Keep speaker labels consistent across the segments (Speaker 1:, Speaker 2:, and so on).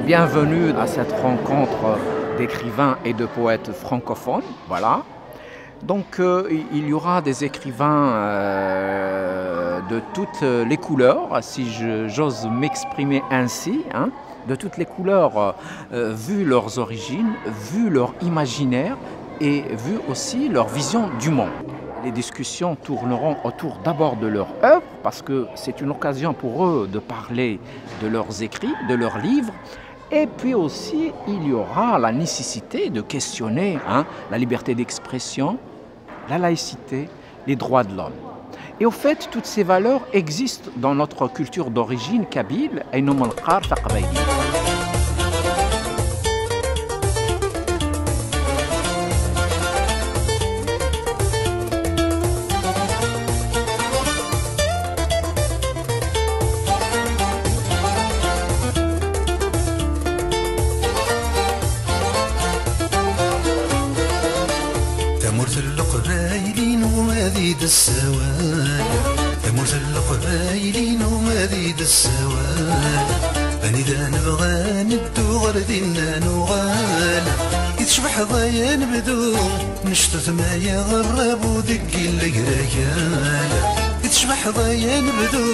Speaker 1: Bienvenue à cette rencontre d'écrivains et de poètes francophones. Voilà. Donc il y aura des écrivains de toutes les couleurs, si j'ose m'exprimer ainsi, hein, de toutes les couleurs, vu leurs origines, vu leur imaginaire et vu aussi leur vision du monde. Les discussions tourneront autour d'abord de leur œuvre, parce que c'est une occasion pour eux de parler de leurs écrits, de leurs livres. Et puis aussi, il y aura la nécessité de questionner la liberté d'expression, la laïcité, les droits de l'homme. Et au fait, toutes ces valeurs existent dans notre culture d'origine kabyle, et nous
Speaker 2: السوال تمر القبايلين ومديد السوال أنا إذا نبغى ندو غردنا نغال يتشبح ضيا نبدو نشطت ما يغرب ودق القريال يتشبح ضيا نبدو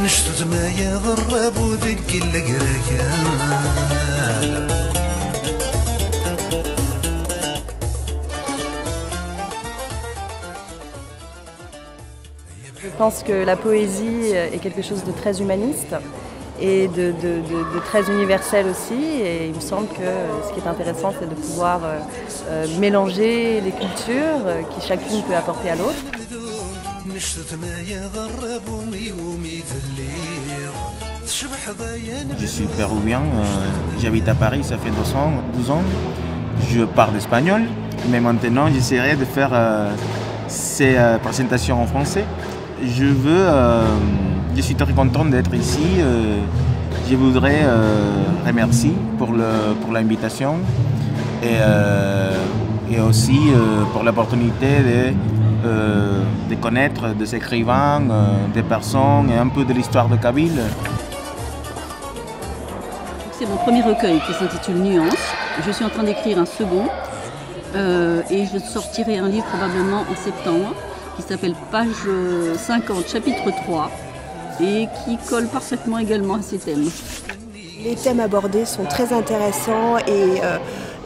Speaker 2: نشطت ما يغرب ودق القريال.
Speaker 3: Je pense que la poésie est quelque chose de très humaniste et de très universel aussi. Et il me semble que ce qui est intéressant, c'est de pouvoir mélanger les cultures qui chacune peut apporter à l'autre.
Speaker 4: Je suis péruvien, j'habite à Paris, ça fait 12 ans. Je parle espagnol, mais maintenant j'essaierai de faire ces présentations en français. Je suis très content d'être ici. Je voudrais remercier pour l'invitation et aussi pour l'opportunité de connaître des écrivains, des personnes et un peu de l'histoire de Kabyle.
Speaker 5: C'est mon premier recueil qui s'intitule Nuances. Je suis en train d'écrire un second et je sortirai un livre probablement en septembre, qui s'appelle Page 50, chapitre 3, et qui colle parfaitement également à ces thèmes.
Speaker 6: Les thèmes abordés sont très intéressants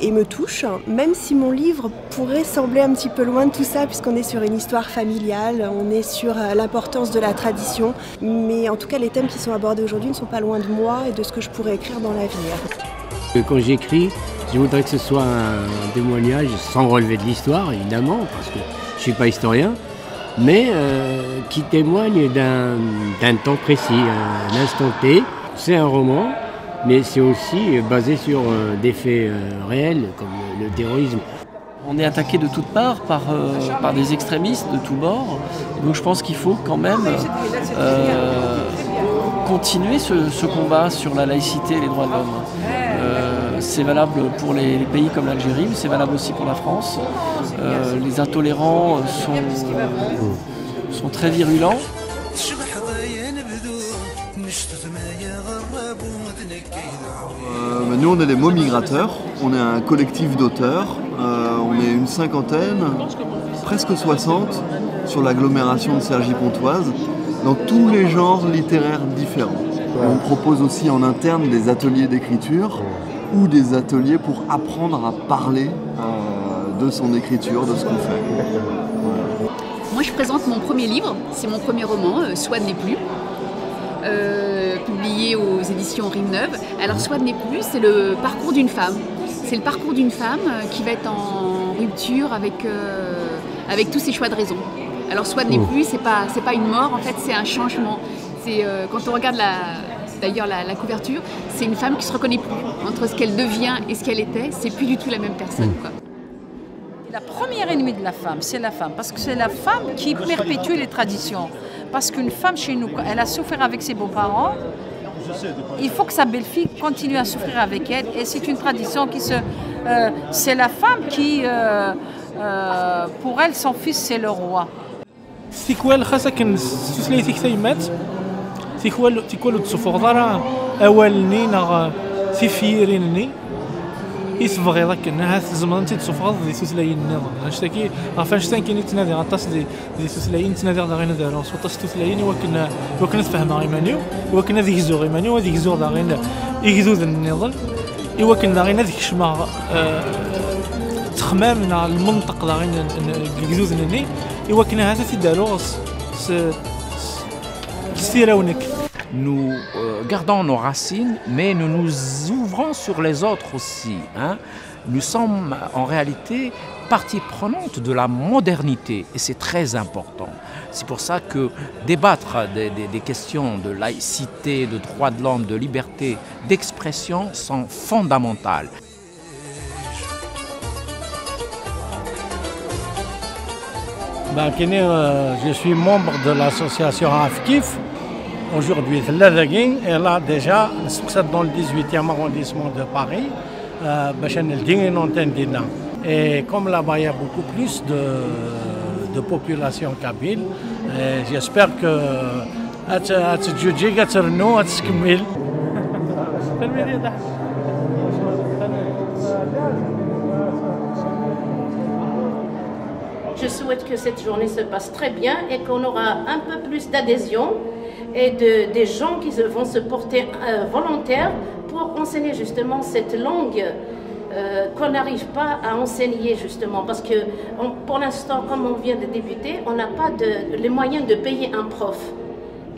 Speaker 6: et me touchent, même si mon livre pourrait sembler un petit peu loin de tout ça, puisqu'on est sur une histoire familiale, on est sur l'importance de la tradition, mais en tout cas les thèmes qui sont abordés aujourd'hui ne sont pas loin de moi et de ce que je pourrais écrire dans l'avenir.
Speaker 7: Quand j'écris, je voudrais que ce soit un témoignage sans relever de l'histoire, évidemment, parce que je ne suis pas historien, mais qui témoigne d'un temps précis, un instant T. C'est un roman, mais c'est aussi basé sur des faits réels, comme le terrorisme.
Speaker 8: On est attaqué de toutes parts par des extrémistes de tous bords, donc je pense qu'il faut quand même continuer ce combat sur la laïcité et les droits de l'homme. C'est valable pour les pays comme l'Algérie, mais c'est valable aussi pour la France. Les intolérants sont très virulents.
Speaker 9: Nous on est les mots migrateurs, on est un collectif d'auteurs, on est une cinquantaine, presque 60 sur l'agglomération de Cergy-Pontoise, dans tous les genres littéraires différents. On propose aussi en interne des ateliers d'écriture ou des ateliers pour apprendre à parler de son écriture, de ce qu'on fait. Voilà.
Speaker 10: Moi je présente mon premier livre, c'est mon premier roman, Soit n'est plus, publié aux éditions Rive Neuve. Alors Soit n'est plus, c'est le parcours d'une femme. C'est le parcours d'une femme qui va être en rupture avec tous ses choix de raison. Alors Soit n'est plus, c'est pas une mort, en fait c'est un changement. Quand on regarde d'ailleurs la couverture, c'est une femme qui se reconnaît plus. Entre ce qu'elle devient et ce qu'elle était, c'est plus du tout la même personne, quoi.
Speaker 11: La première ennemie de la femme, c'est la femme, parce que c'est la femme qui perpétue les traditions. Parce qu'une femme chez nous, elle a souffert avec ses beaux-parents, il faut que sa belle-fille continue à souffrir avec elle, et c'est une tradition c'est la femme qui, pour elle, son fils, c'est le roi.
Speaker 12: السيكوال خاصة كنستثني كتيمات تيكولو تسفغضرا أولني نغ تفيرينني يتبغي ذاك الناس زمان تيتسفغض دي ثلاثين النظام هاشتاكي غافاشتان كاين يتنادي غطاس دي ثلاثين تنادي غير دارون وطاس ثلاثين وكنا تفهمها غيمانيو وكنا ذيك زو غيمانيو وذيك زو غير يجذوذ النظام وكنا غير ذيك شما تخمامنا المنطق غير يجذوذ الني وكنا هذا في داروس
Speaker 1: Nous gardons nos racines, mais nous nous ouvrons sur les autres aussi. Hein. Nous sommes en réalité partie prenante de la modernité et c'est très important. C'est pour ça que débattre des questions de laïcité, de droits de l'homme, de liberté, d'expression sont fondamentales.
Speaker 13: Je suis membre de l'association AFKIF. Aujourd'hui, elle a déjà dans le 18e arrondissement de Paris. Et comme là-bas, il y a beaucoup plus de population kabyle, j'espère que
Speaker 14: je souhaite que cette journée se passe très bien et qu'on aura un peu plus d'adhésion et des gens qui vont se porter volontaires pour enseigner justement cette langue qu'on n'arrive pas à enseigner justement parce que pour l'instant, comme on vient de débuter, on n'a pas les moyens de payer un prof.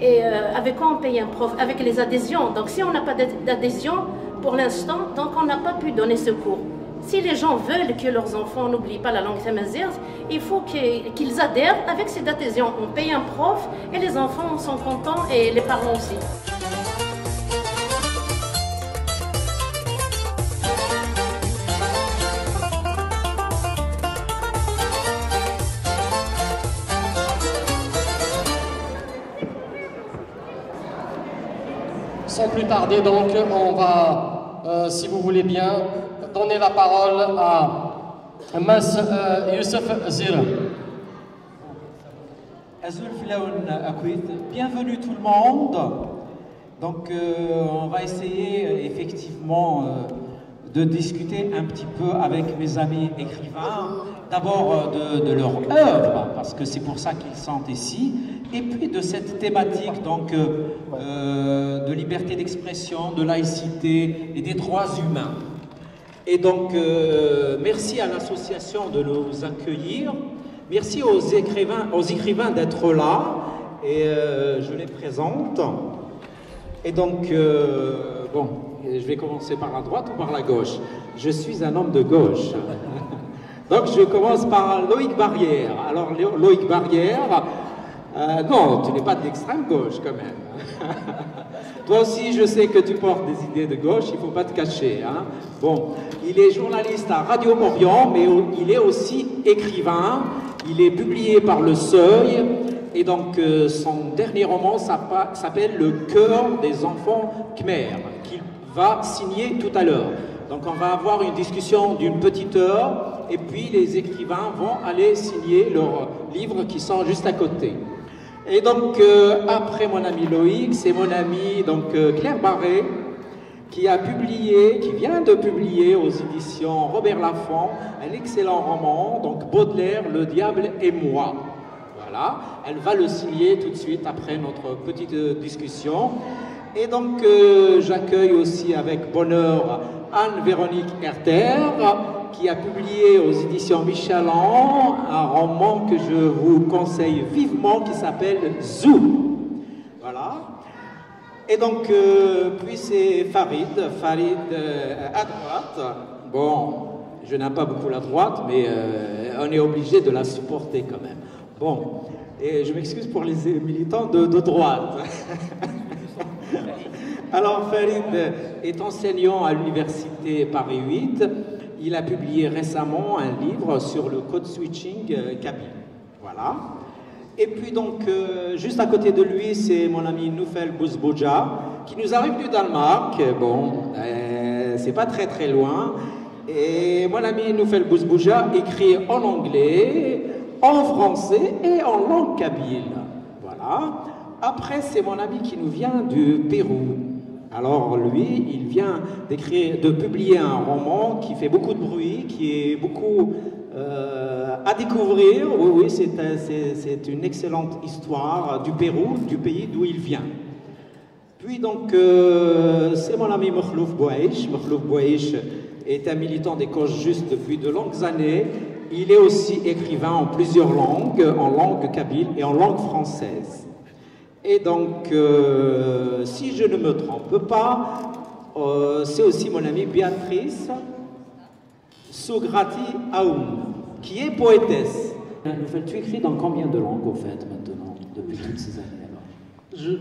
Speaker 14: Et avec quoi on paye un prof? Avec les adhésions. Donc si on n'a pas d'adhésion pour l'instant, donc on n'a pas pu donner ce cours. Si les gens veulent que leurs enfants n'oublient pas la langue tamazight, il faut qu'ils adhèrent avec cette adhésion. On paye un prof et les enfants sont contents et les parents aussi.
Speaker 15: Sans plus tarder donc, on va, si vous voulez bien, donner la parole à Mas Youssef Zira.
Speaker 16: Bienvenue tout le monde. Donc on va essayer effectivement de discuter un petit peu avec mes amis écrivains, d'abord de leur œuvre, parce que c'est pour ça qu'ils sont ici, et puis de cette thématique donc, de liberté d'expression, de laïcité et des droits humains. Et donc, merci à l'association de nous accueillir, merci aux écrivains d'être là, et je les présente. Et donc, bon, je vais commencer par la droite ou par la gauche. Je suis un homme de gauche. Donc, je commence par Loïc Barrière. Alors, Loïc Barrière, non, tu n'es pas d'extrême gauche quand même. Toi aussi, je sais que tu portes des idées de gauche, il ne faut pas te cacher. Hein. Bon, il est journaliste à Radio Orient, mais il est aussi écrivain. Il est publié par Le Seuil. Et donc, son dernier roman s'appelle Le cœur des enfants khmer, qu'il va signer tout à l'heure. Donc, on va avoir une discussion d'une petite heure, et puis les écrivains vont aller signer leurs livres qui sont juste à côté. Et donc, après mon ami Loïc, c'est mon ami donc, Claire Barré, qui vient de publier aux éditions Robert Laffont un excellent roman, donc Baudelaire, Le diable et moi. Voilà, elle va le signer tout de suite après notre petite discussion. Et donc, j'accueille aussi avec bonheur Anne-Véronique Herter, qui a publié aux éditions Michaland un roman que je vous conseille vivement qui s'appelle Zou. Voilà. Et donc, puis c'est Farid à droite. Bon, je n'aime pas beaucoup la droite, mais on est obligé de la supporter quand même. Bon, et je m'excuse pour les militants de droite. Alors, Farid est enseignant à l'université Paris 8. Il a publié récemment un livre sur le code switching kabyle. Voilà. Et puis donc, juste à côté de lui, c'est mon ami Noufel Bouzbouja, qui nous arrive du Danemark. Bon, c'est pas très très loin. Et mon ami Noufel Bouzbouja écrit en anglais, en français et en langue kabyle. Voilà. Après, c'est mon ami qui nous vient du Pérou. Alors lui, il vient de publier un roman qui fait beaucoup de bruit, qui est beaucoup à découvrir. Oui, oui, c'est une excellente histoire du Pérou, du pays d'où il vient. Puis donc, c'est mon ami Mokhlouf Bouaïch. Mokhlouf Bouaïch est un militant des causes justes depuis de longues années. Il est aussi écrivain en plusieurs langues, en langue kabyle et en langue française. Et donc, si je ne me trompe pas, c'est aussi mon amie Béatrice Sougrati Aoum, qui est poétesse.
Speaker 17: Tu écris dans combien de langues, au fait, maintenant, depuis toutes ces années alors?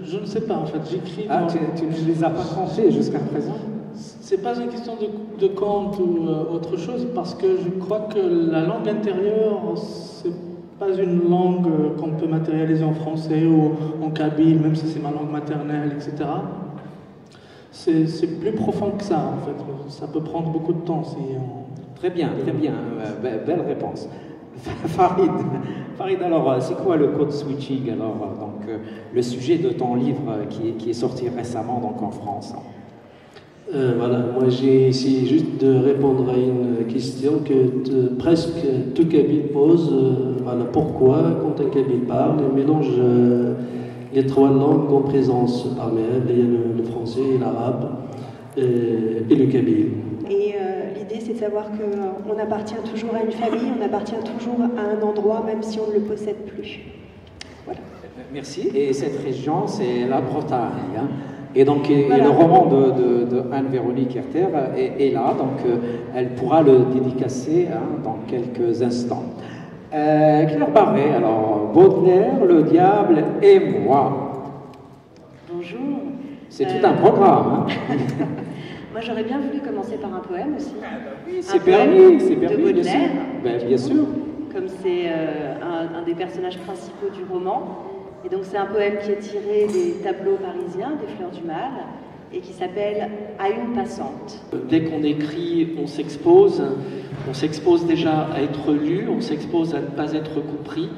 Speaker 12: Je ne sais pas, en fait. J'écris
Speaker 16: dans... tu ne les as pas comptés jusqu'à présent?
Speaker 12: C'est pas une question de compte ou autre chose, parce que je crois que la langue intérieure, c'est pas une langue qu'on peut matérialiser en français ou en kabyle, même si c'est ma langue maternelle, etc. C'est plus profond que ça, en fait. Ça peut prendre beaucoup de temps.
Speaker 16: Très bien, belle réponse. Farid, alors, c'est quoi le code switching? Alors, donc, le sujet de ton livre qui est sorti récemment donc, en France.
Speaker 18: Voilà, moi j'ai essayé juste de répondre à une question que presque tout Kabyle pose. Voilà, pourquoi, quand un Kabyle parle, il mélange les trois langues en présence parmi elles, il y a le français, l'arabe et le Kabyle.
Speaker 6: Et l'idée, c'est de savoir qu'on appartient toujours à une famille, on appartient toujours à un endroit, même si on ne le possède plus. Voilà.
Speaker 16: Merci. Et cette région, c'est la Bretagne. Hein. Et donc, voilà. Le roman de Anne-Véronique Herter est là, donc elle pourra le dédicacer dans quelques instants. Claire Barret, alors, Baudelaire, le diable et moi.
Speaker 19: Bonjour.
Speaker 16: C'est tout un programme. Hein.
Speaker 19: Moi, j'aurais bien voulu commencer par un poème aussi.
Speaker 16: Oui, c'est permis,
Speaker 19: de Baudelaire.
Speaker 16: Bien sûr.
Speaker 19: Comme c'est un des personnages principaux du roman. Et donc c'est un poème qui est tiré des tableaux parisiens, des Fleurs du Mal, et qui s'appelle « À une passante ».
Speaker 18: Dès qu'on écrit, on s'expose déjà à être lu, on s'expose à ne pas être compris.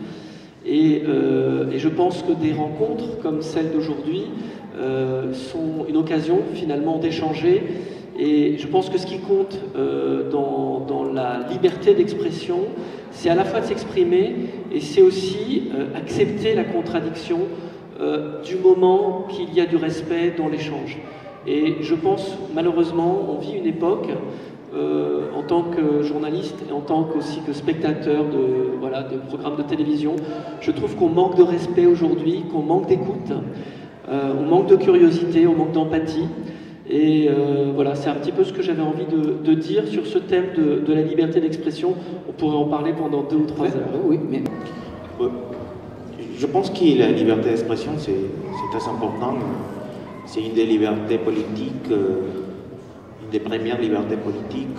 Speaker 18: Et je pense que des rencontres comme celle d'aujourd'hui sont une occasion finalement d'échanger. Et je pense que ce qui compte dans la liberté d'expression, c'est à la fois de s'exprimer et c'est aussi accepter la contradiction du moment qu'il y a du respect dans l'échange. Et je pense, malheureusement, on vit une époque, en tant que journaliste et en tant qu'aussi que spectateur de programmes de télévision, je trouve qu'on manque de respect aujourd'hui, qu'on manque d'écoute, on manque de curiosité, on manque d'empathie. Et voilà, c'est un petit peu ce que j'avais envie de dire sur ce thème de la liberté d'expression. On pourrait en parler pendant 2 ou 3 heures.
Speaker 4: Oui, mais je pense que la liberté d'expression, c'est très important. C'est une des libertés politiques, une des premières libertés politiques.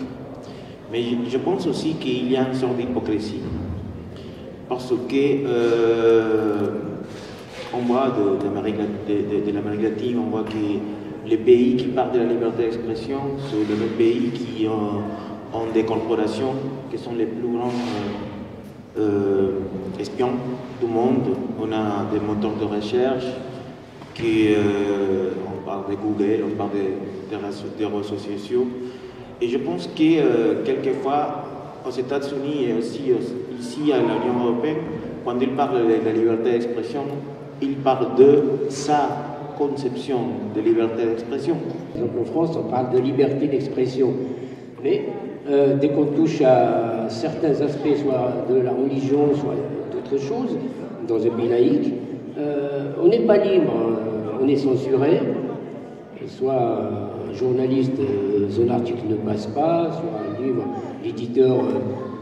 Speaker 4: Mais je pense aussi qu'il y a une sorte d'hypocrisie. Parce que on voit de l'Amérique latine, on voit que les pays qui parlent de la liberté d'expression sont les mêmes pays qui ont des corporations qui sont les plus grands espions du monde. On a des moteurs de recherche, on parle de Google, on parle des réseaux sociaux. Et je pense que quelquefois, aux États-Unis et aussi ici à l'Union européenne, quand ils parlent de la liberté d'expression, ils parlent de sa conception de liberté d'expression.
Speaker 7: Donc en France, on parle de liberté d'expression. Mais dès qu'on touche à certains aspects, soit de la religion, soit d'autres choses, dans un pays laïque, on n'est pas libre, on est censuré. Soit un journaliste, son article ne passe pas, soit un livre, l'éditeur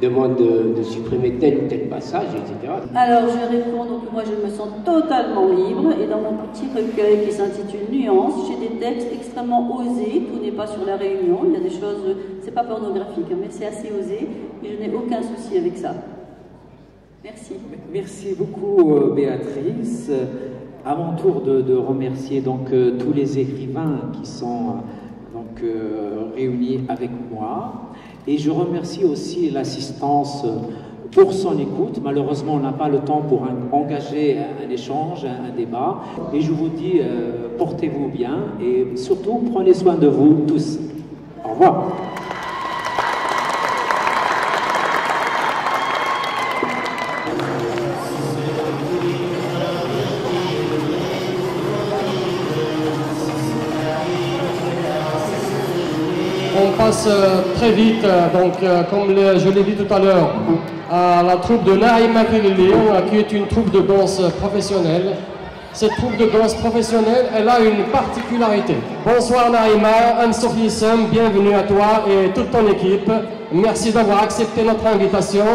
Speaker 7: demande de supprimer tel ou tel passage, etc.
Speaker 5: Alors je vais répondre, donc moi je me sens totalement libre et dans mon petit recueil qui s'intitule Nuances, j'ai des textes extrêmement osés, tout n'est pas sur la Réunion, il y a des choses, c'est pas pornographique, mais c'est assez osé et je n'ai aucun souci avec ça. Merci.
Speaker 16: Merci beaucoup Béatrice. À mon tour de remercier donc tous les écrivains qui sont réunis avec moi. Et je remercie aussi l'assistance
Speaker 17: pour son écoute. Malheureusement, on n'a pas le temps pour engager un échange, un débat. Et je vous dis, portez-vous bien et surtout, prenez soin de vous tous. Au revoir.
Speaker 15: On passe très vite, comme je l'ai dit tout à l'heure, à la troupe de Naïma Kelili, qui est une troupe de danse professionnelle. Cette troupe de danse professionnelle, elle a une particularité. Bonsoir Naïma, Anne-Sophie Issam, bienvenue à toi et toute ton équipe. Merci d'avoir accepté notre invitation.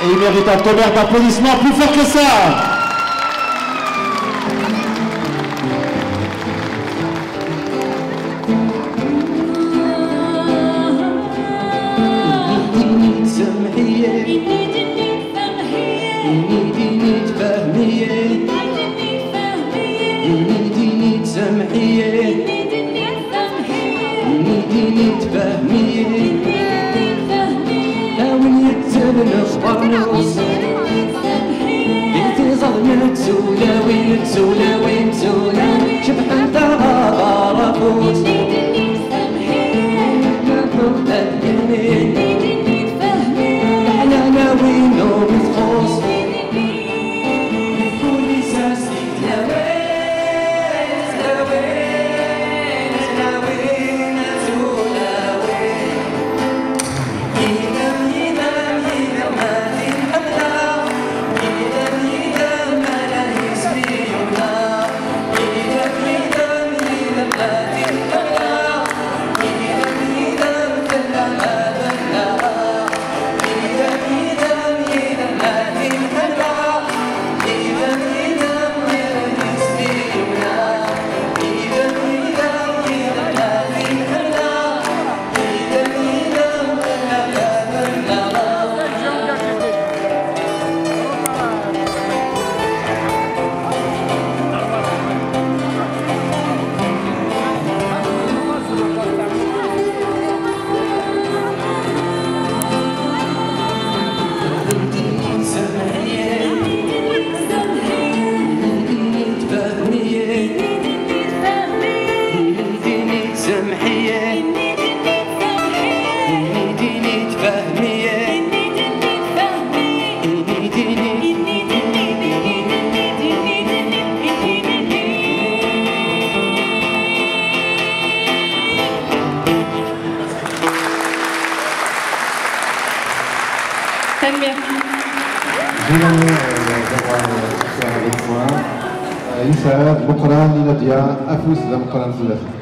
Speaker 20: Et il mérite un tonnerre d'applaudissements plus fort que ça.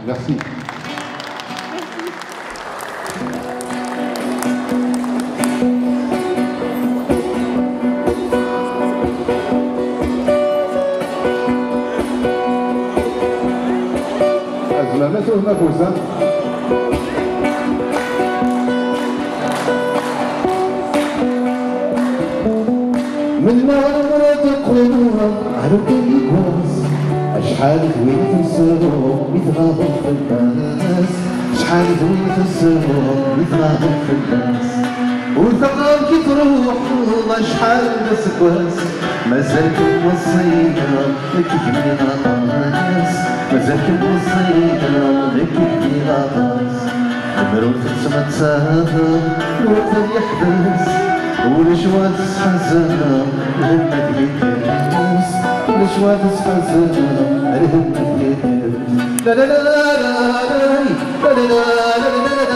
Speaker 21: Merci. الزلمات والنفوس
Speaker 2: من نار تقولوها عرق الكواس شحال دويت السرور يتغابر في الناس شحال دويت السرور يتغابر في الناس وثقام كي تروح والله شحال مسكواس مازالكم وصينا كيفني غطاس مازالكم وصينا كيفني غطاس عمرو تسمى تسافر الوقت يحبس والجواد تحزن الهمة يدرس والجواد تحزن الهمة يدرس لا لا لا لا لا لا لا لا لا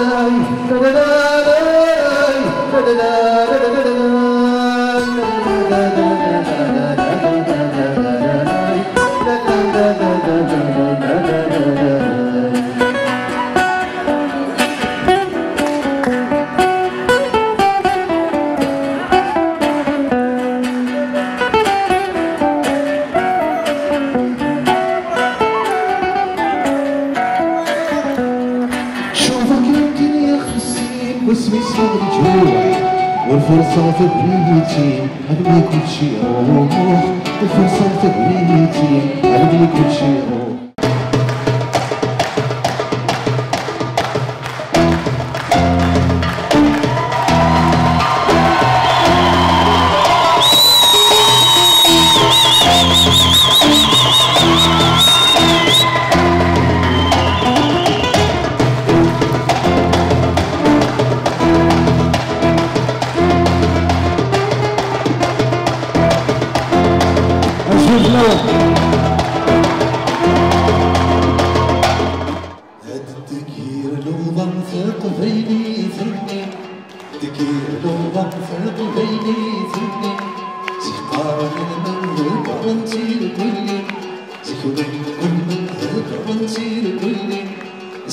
Speaker 2: والفرصة في بنيتي عجبني كل شي روح الفرصة في بنيتي عجبني كل شي روح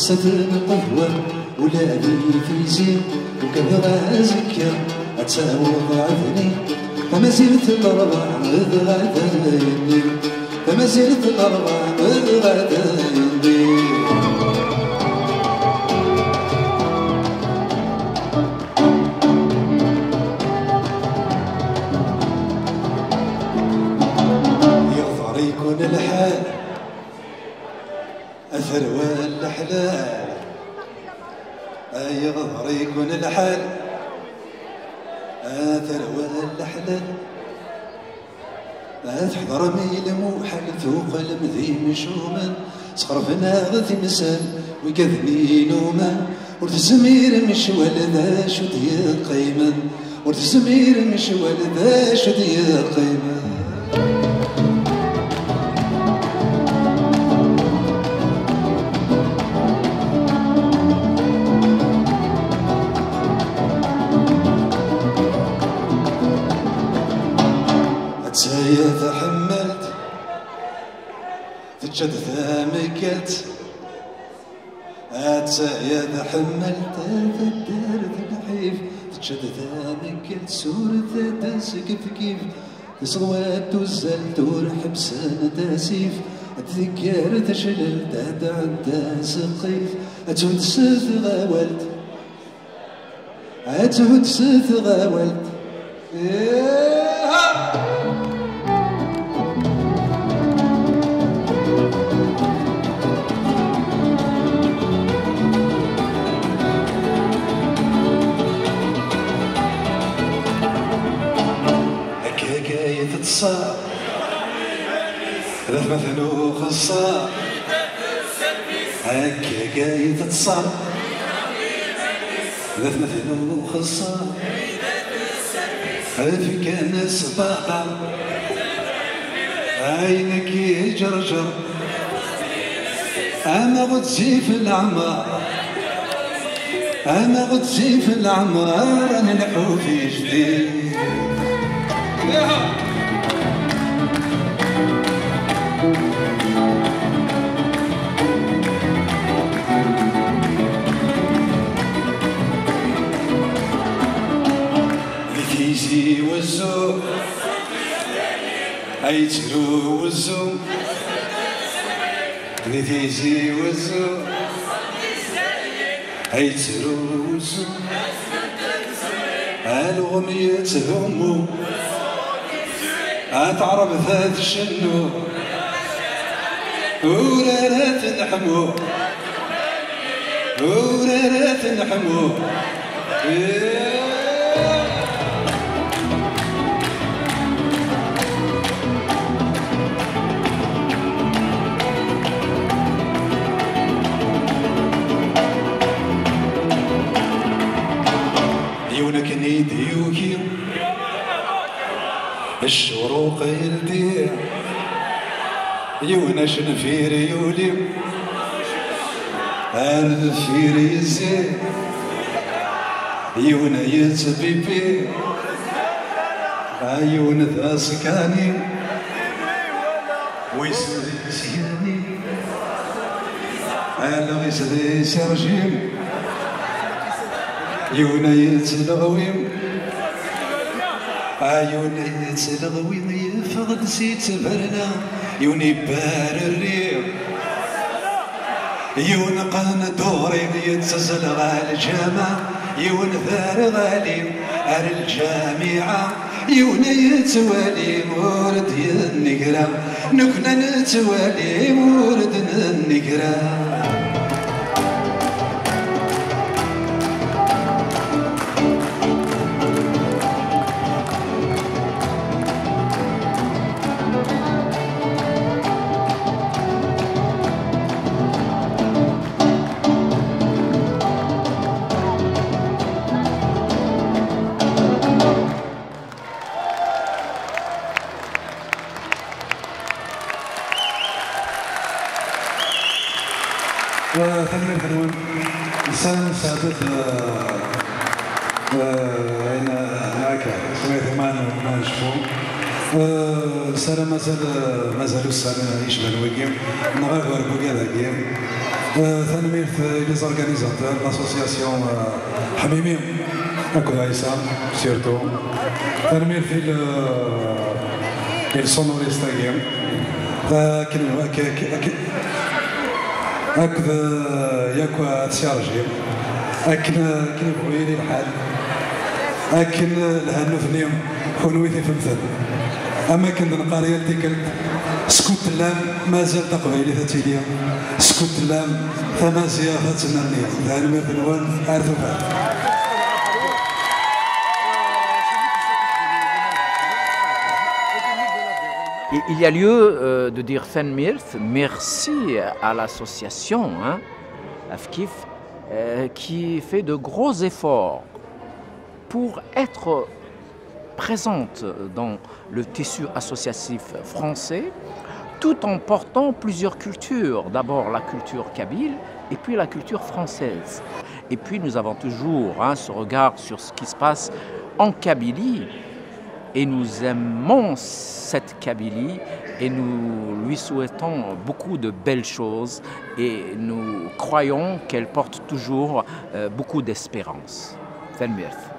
Speaker 2: صدر قهوة ولا لي في زين وكبر زكا أتساوض عذني فما زلت الأربع مذ غدايني فما زلت الأربع مذ غدايني يظهر يكون الحال أثر والأحلال يظهر يكون الحال أثر والأحلال تحضر ميل موحل ذوق المذي مشوما صرفنا غث مسال وكذبي نوما ورد الزمير مش ولدا شو ديال قيما ورد الزمير مش ولدا شو ديال قيما يا تحملت تجد ثامكت يا تحملت الدار الحيف تجد ثامكت سورة داس كيف صوات وزلت ورحبسان تاسيف تذكر تشلل تعدى سقيف أتود ست غاولت أتود ست غاولت تتصاب ثلاث مثل وخصاب هكا جاي تتصاب ثلاث مثل وخصاب في كان سباقة عينك يجرجر أنا غتزي في العمار أنا غتزي في العمار نلحو في جديد لتيزي والزوم أيتلو والزوم لتيزي والزوم أيتلو والزوم الغمية همو أتعرب ذات الشنو ورارات نحمو ورارات نحمو يونك نيدي وكي الشروق يلدي يونا شنفير يولي الفير يزي يونا يتبيبي عيون ذا سكاني ويسياني على غيسدي سرجيم يونا يتلغويم عيون يتلغويم يفقد سيت برنا يوني بار الريح يون قان دوري يتزلغ على الجامعة يون ثار غالي على الجامعة يون يتوالي مورد النقرة نكنا نتوالي مورد النقرة
Speaker 21: وثاني الحلوان إنسان سعادة أنا هكا سمعت ما نشوفو السنة مازال السنة يشبه الويكيم نغير بوكا ذاكيم ثاني ميرث لي زورغانيزاتور لاسوسياسيون حميمي هاكو عيسى سيرتو ثاني ميرث السونوريستا كيم هكذا ياكو تشارجي أكن كيبغيلي الحال أكن الهنو ثنيم خنويتي في المثل أما كنت نقاري تيكلت سكوت اللام مازال تقبيلي ثتيليا سكوت اللام ثمازيا ثتنانيا ثاني مير بنوان عارفو فات
Speaker 1: Il y a lieu de dire Fenmirth, merci à l'association Afkif qui fait de gros efforts pour être présente dans le tissu associatif français tout en portant plusieurs cultures. D'abord la culture kabyle et puis la culture française. Et puis nous avons toujours ce regard sur ce qui se passe en Kabylie. Et nous aimons cette Kabylie et nous lui souhaitons beaucoup de belles choses et nous croyons qu'elle porte toujours beaucoup d'espérance. Fenmirth.